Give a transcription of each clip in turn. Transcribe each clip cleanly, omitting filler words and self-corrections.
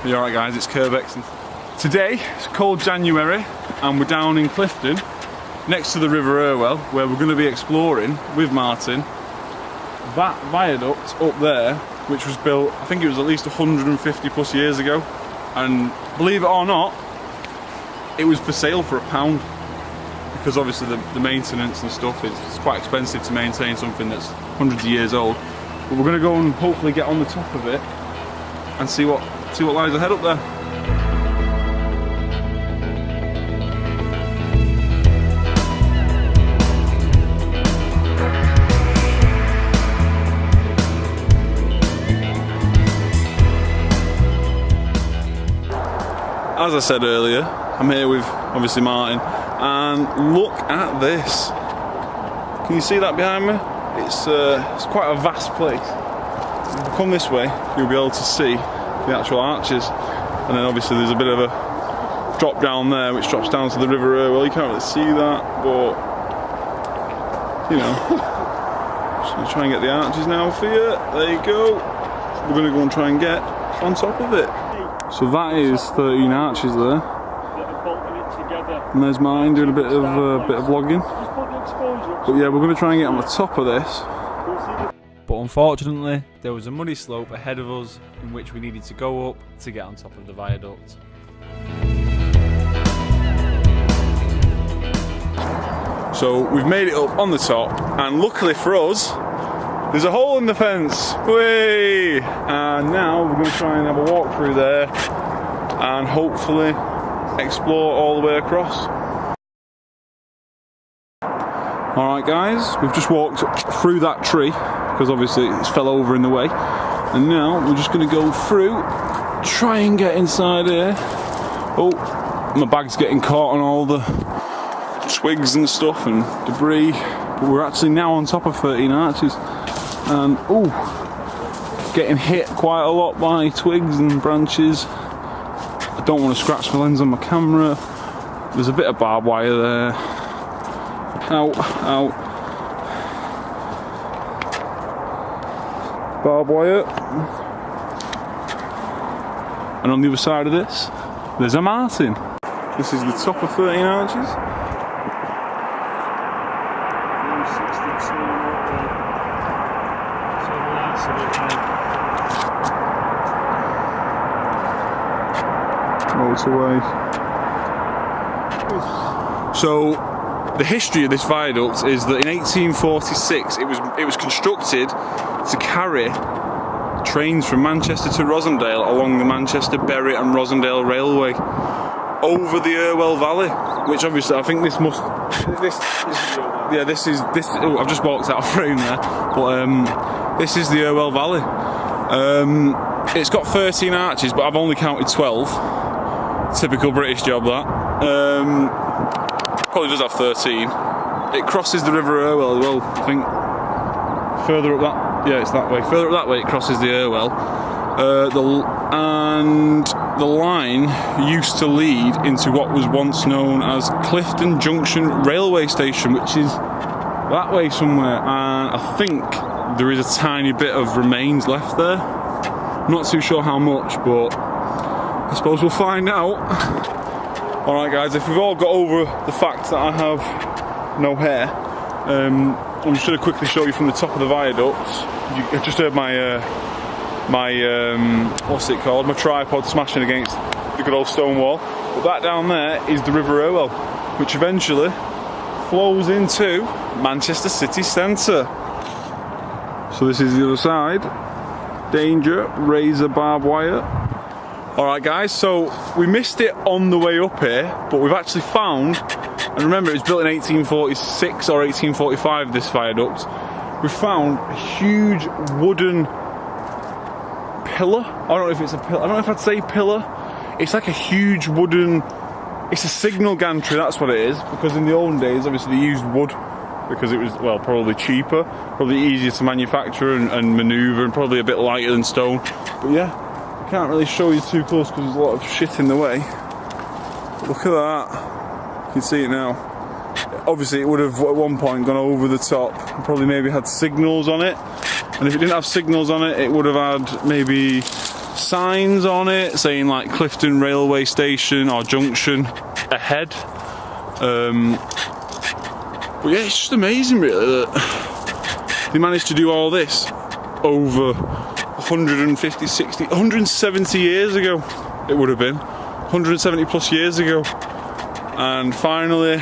You alright guys, it's Urbex. Today, it's cold January and we're down in Clifton, next to the River Irwell, where we're going to be exploring with Martin that viaduct up there, which was built, I think it was at least 150 plus years ago, and believe it or not, it was for sale for £1, because obviously the maintenance and stuff is quite expensive to maintain something that's hundreds of years old. But we're going to go and hopefully get on the top of it and see what lies ahead up there. As I said earlier, I'm here with obviously Martin, and look at this. Can you see that behind me? It's quite a vast place. If you come this way, you'll be able to see the actual arches, and then obviously there's a bit of a drop down there which drops down to the River Irwell. You can't really see that, but you know, just gonna try and get the arches now for you. There you go. We're gonna go and try and get on top of it. So that is 13 arches there, and there's mine doing a bit of vlogging. But yeah, we're going to try and get on the top of this. But unfortunately, there was a muddy slope ahead of us in which we needed to go up to get on top of the viaduct. So we've made it up on the top, and luckily for us, there's a hole in the fence. Whee! And now we're going to try and have a walk through there and hopefully explore all the way across. Alright guys, we've just walked through that tree because obviously it's fell over in the way, and now we're just going to go through, try and get inside here. Oh, my bag's getting caught on all the twigs and stuff and debris, but we're actually now on top of 13 arches, and oh, getting hit quite a lot by twigs and branches. I don't want to scratch the lens on my camera. There's a bit of barbed wire there. Ow, ow. Barbed wire. And on the other side of this, there's a martin. This is the top of 13 arches. Motorway. So the history of this viaduct is that in 1846 it was constructed to carry trains from Manchester to Rossendale along the Manchester Bury and Rossendale Railway over the Irwell Valley, which obviously I think this is oh, I've just walked out of frame there, but this is the Irwell Valley. It's got 13 arches, but I've only counted 12. Typical British job that. Probably does have 13. It crosses the River Irwell as well, I think. Further up that, yeah, it's that way. Further up that way, it crosses the Irwell. And the line used to lead into what was once known as Clifton Junction Railway Station, which is that way somewhere. And I think there is a tiny bit of remains left there. I'm not too sure how much, but I suppose we'll find out. Alright guys, if we've all got over the fact that I have no hair, I'm just going to quickly show you from the top of the viaduct. You just heard my what's it called? My tripod smashing against the good old stone wall. But that down there is the River Irwell, which eventually flows into Manchester city centre. So this is the other side. Danger, razor barbed wire. Alright guys, so we missed it on the way up here, but we've actually found, and remember it was built in 1846 or 1845, this viaduct. We found a huge wooden pillar. I don't know if it's a pillar, I don't know if I'd say pillar. It's like a huge wooden, it's a signal gantry, that's what it is, because in the olden days obviously they used wood because it was, well, probably cheaper, probably easier to manufacture and manoeuvre, and probably a bit lighter than stone. But yeah, I can't really show you too close because there's a lot of shit in the way. But look at that. You can see it now. Obviously it would have at one point gone over the top, probably maybe had signals on it, and if it didn't have signals on it, it would have had maybe signs on it saying like Clifton Railway Station or Junction ahead. But yeah, it's just amazing really that they managed to do all this over 150, 60, 170 years ago. It would have been 170 plus years ago, and finally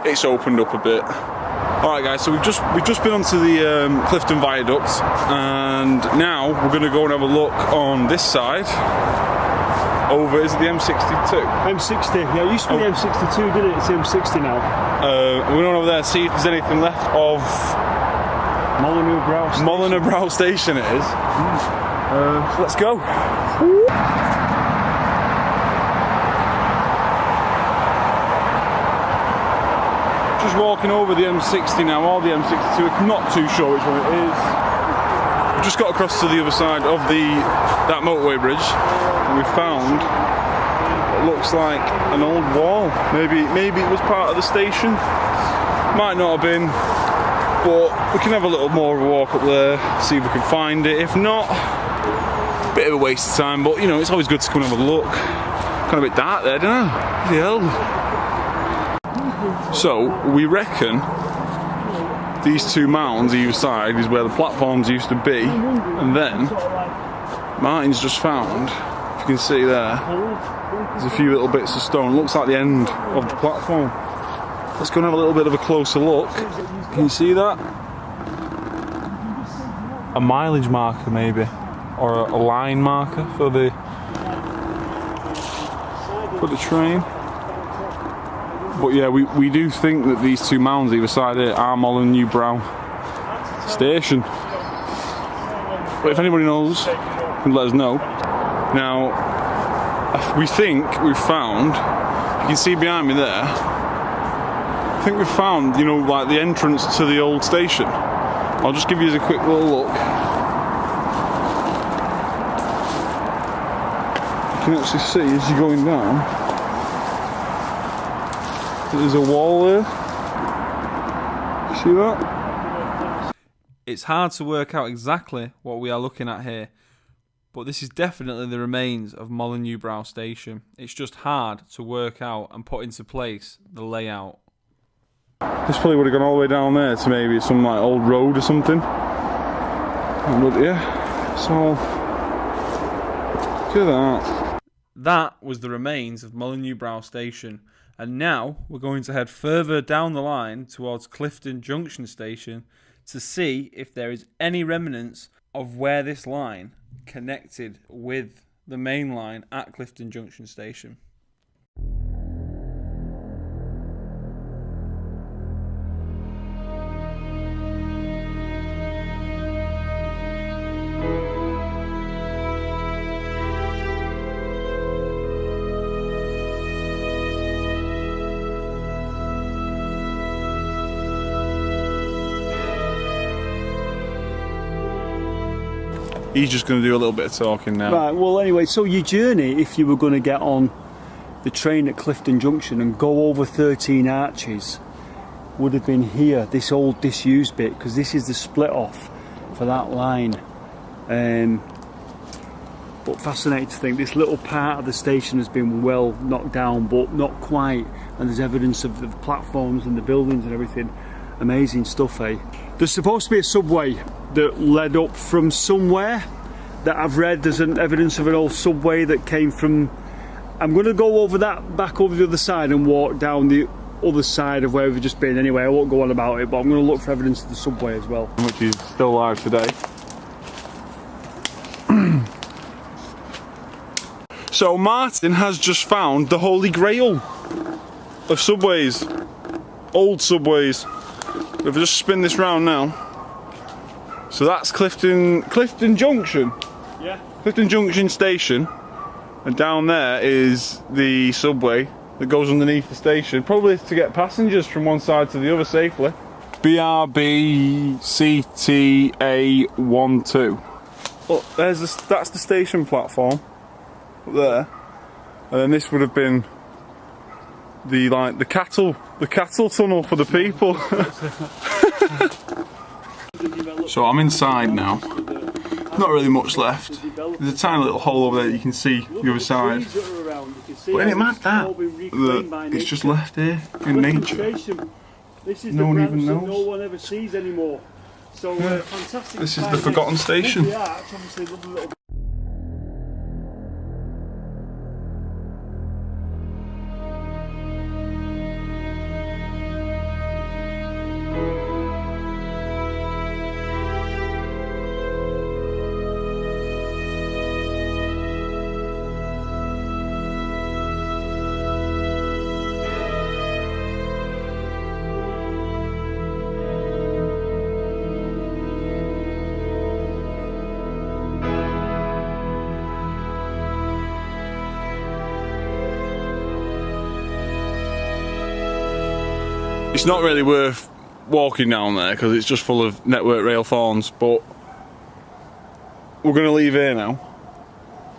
it's opened up a bit. Alright guys, so we've just been onto the Clifton Viaduct, and now we're going to go and have a look on this side. Over, is it the M62? M60, yeah, it used to be the M62, didn't it? It's the M60 now. We're going over there to see if there's anything left of Molyneux Brow Station. Molyneux Brow Station it is. So let's go. Just walking over the M60 now, or the M62, I'm not too sure which one it is. We've just got across to the other side of that motorway bridge, and we found what looks like an old wall. Maybe it was part of the station. Might not have been, but we can have a little more of a walk up there, see if we can find it. If not, bit of a waste of time, but you know, it's always good to come and have a look. Kind of a bit dark there, don't I? What the hell? So, we reckon these two mounds either side is where the platforms used to be, and then Martin's just found, if you can see there, there's a few little bits of stone. It looks like the end of the platform. Let's go and have a little bit of a closer look. Can you see that? A mileage marker maybe, or a line marker for the train. But yeah, we do think that these two mounds either side here are Molyneux Brow Station. But if anybody knows, can let us know. Now, we think we've found, you can see behind me there, I think we've found, you know, like the entrance to the old station. I'll just give you a quick little look. You can actually see as you're going down, there's a wall there. See that? It's hard to work out exactly what we are looking at here, but this is definitely the remains of Molyneux Brow Station. It's just hard to work out and put into place the layout. This probably would have gone all the way down there to maybe some like old road or something. But yeah, so look at that. That was the remains of Molyneux Brow Station. And now we're going to head further down the line towards Clifton Junction Station to see if there is any remnants of where this line connected with the main line at Clifton Junction Station. He's just going to do a little bit of talking now. Right, well anyway, so your journey, if you were going to get on the train at Clifton Junction and go over 13 Arches, would have been here, this old disused bit, because this is the split off for that line. But fascinating to think this little part of the station has been well knocked down, but not quite, and there's evidence of the platforms and the buildings and everything. Amazing stuff, eh? There's supposed to be a subway that led up from somewhere that I've read. There's an evidence of an old subway that came from, I'm going to go over that, back over the other side and walk down the other side of where we've just been anyway. I won't go on about it, but I'm going to look for evidence of the subway as well. Which is still alive today. So Martin has just found the holy grail of subways. Old subways. If I just spin this round now. So that's Clifton Junction. Yeah. Clifton Junction Station. And down there is the subway that goes underneath the station. Probably to get passengers from one side to the other safely. BRBCTA12. Look, that's the station platform. Up there. And then this would have been the cattle tunnel for the people. So I'm inside now, not really much left. There's a tiny little hole over there that you can see the other side. But ain't it mad that it's just left here in nature? No one even knows. No one ever sees anymore. So fantastic. This is the forgotten station. It's not really worth walking down there because it's just full of network rail thorns, but we're going to leave here now.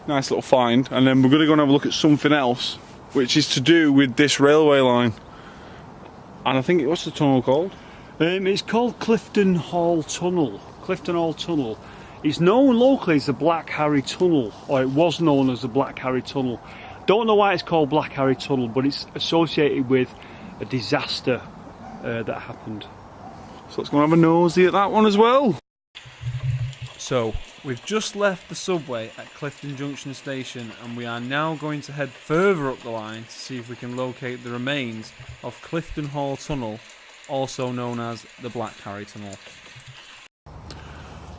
Nice little find, and then we're going to go and have a look at something else, which is to do with this railway line. And I think, what's the tunnel called? It's called Clifton Hall Tunnel. Clifton Hall Tunnel. It's known locally as the Black Harry Tunnel, or it was known as the Black Harry Tunnel. Don't know why it's called Black Harry Tunnel, but it's associated with a disaster that happened. So let's go and have a nosy at that one as well. So we've just left the subway at Clifton Junction Station, and we are now going to head further up the line to see if we can locate the remains of Clifton Hall Tunnel, also known as the Black Harry Tunnel.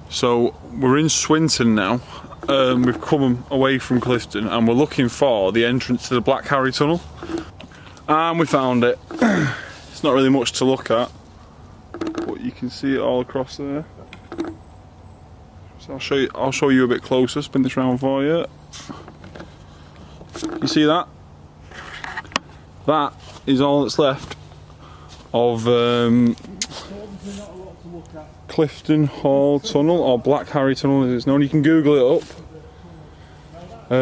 So we're in Swinton now. We've come away from Clifton and we're looking for the entrance to the Black Harry Tunnel, and we found it. It's not really much to look at, but you can see it all across there. So I'll show you a bit closer. Spin this round for you. You see that? That is all that's left of Clifton Hall Tunnel, or Black Harry Tunnel as it's known. You can Google it up.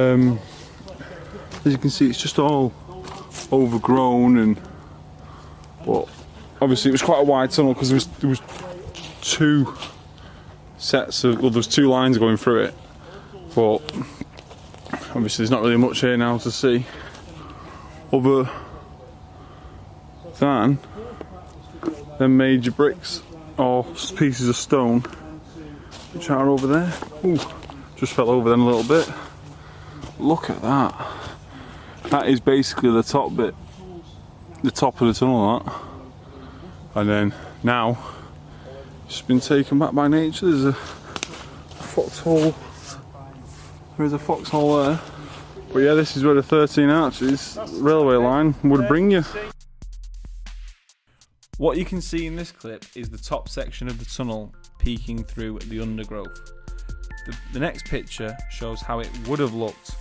As you can see, it's just all overgrown, and but obviously it was quite a wide tunnel because there was two sets of, well, there's two lines going through it, but obviously there's not really much here now to see other than them major bricks or pieces of stone which are over there. Ooh, just fell over then a little bit. Look at that. That is basically the top bit, the top of the tunnel, that. And then now it's been taken back by nature. There's a foxhole. There's a foxhole there. But yeah, this is where the 13 arches railway line would bring you. What you can see in this clip is the top section of the tunnel peeking through the undergrowth. The next picture shows how it would have looked,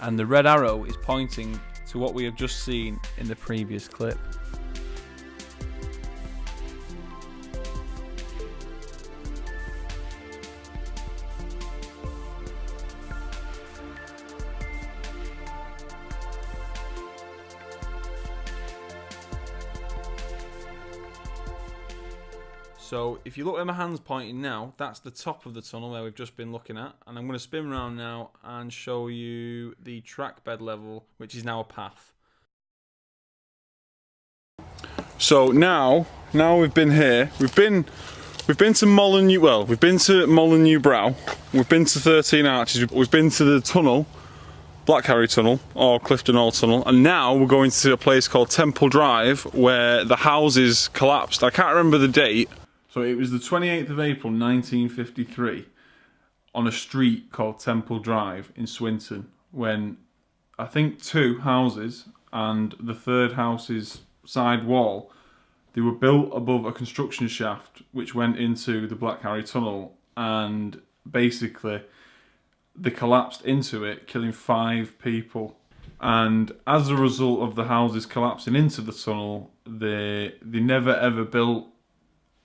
and the red arrow is pointing to what we have just seen in the previous clip. So if you look where my hand's pointing now, that's the top of the tunnel where we've just been looking at, and I'm going to spin around now and show you the track bed level, which is now a path. So now we've been here. We've been to Molyneux. Well, we've been to Molyneux Brow. We've been to 13 Arches. We've been to the tunnel, Black Harry Tunnel or Clifton Hall Tunnel, and now we're going to a place called Temple Drive where the houses collapsed. I can't remember the date. So it was the 28th of April 1953 on a street called Temple Drive in Swinton, when I think two houses and the third house's side wall, they were built above a construction shaft which went into the Black Harry Tunnel, and basically they collapsed into it, killing 5 people. And as a result of the houses collapsing into the tunnel, they never ever built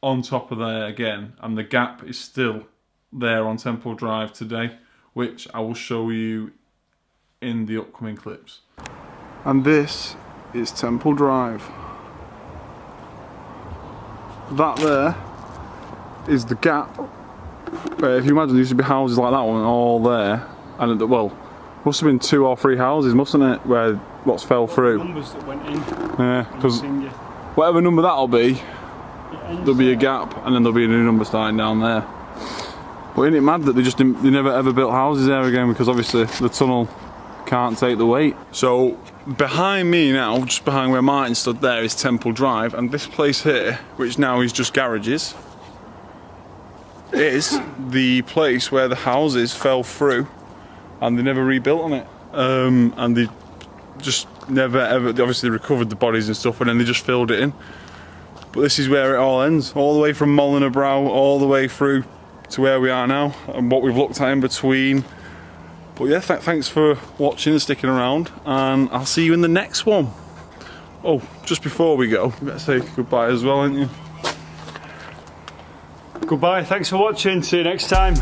on top of there again, and the gap is still there on Temple Drive today, which I will show you in the upcoming clips. And this is Temple Drive. That there is the gap If you imagine, there used to be houses like that one all there, and well, must have been 2 or 3 houses, mustn't it, where what's fell through. Numbers that went in. Yeah, because whatever number that'll be, there'll be a gap, and then there'll be a new number starting down there. But isn't it mad that they never ever built houses there again, because obviously the tunnel can't take the weight. So behind me now, just behind where Martin stood there, is Temple Drive, and this place here, which now is just garages, is the place where the houses fell through and they never rebuilt on it. And they just never ever, they obviously recovered the bodies and stuff, and then they just filled it in. But this is where it all ends, all the way from Molyneux Brow all the way through to where we are now and what we've looked at in between. But yeah, thanks for watching and sticking around, and I'll see you in the next one. Oh, just before we go, you better say goodbye as well, ain't you? Goodbye, thanks for watching, see you next time.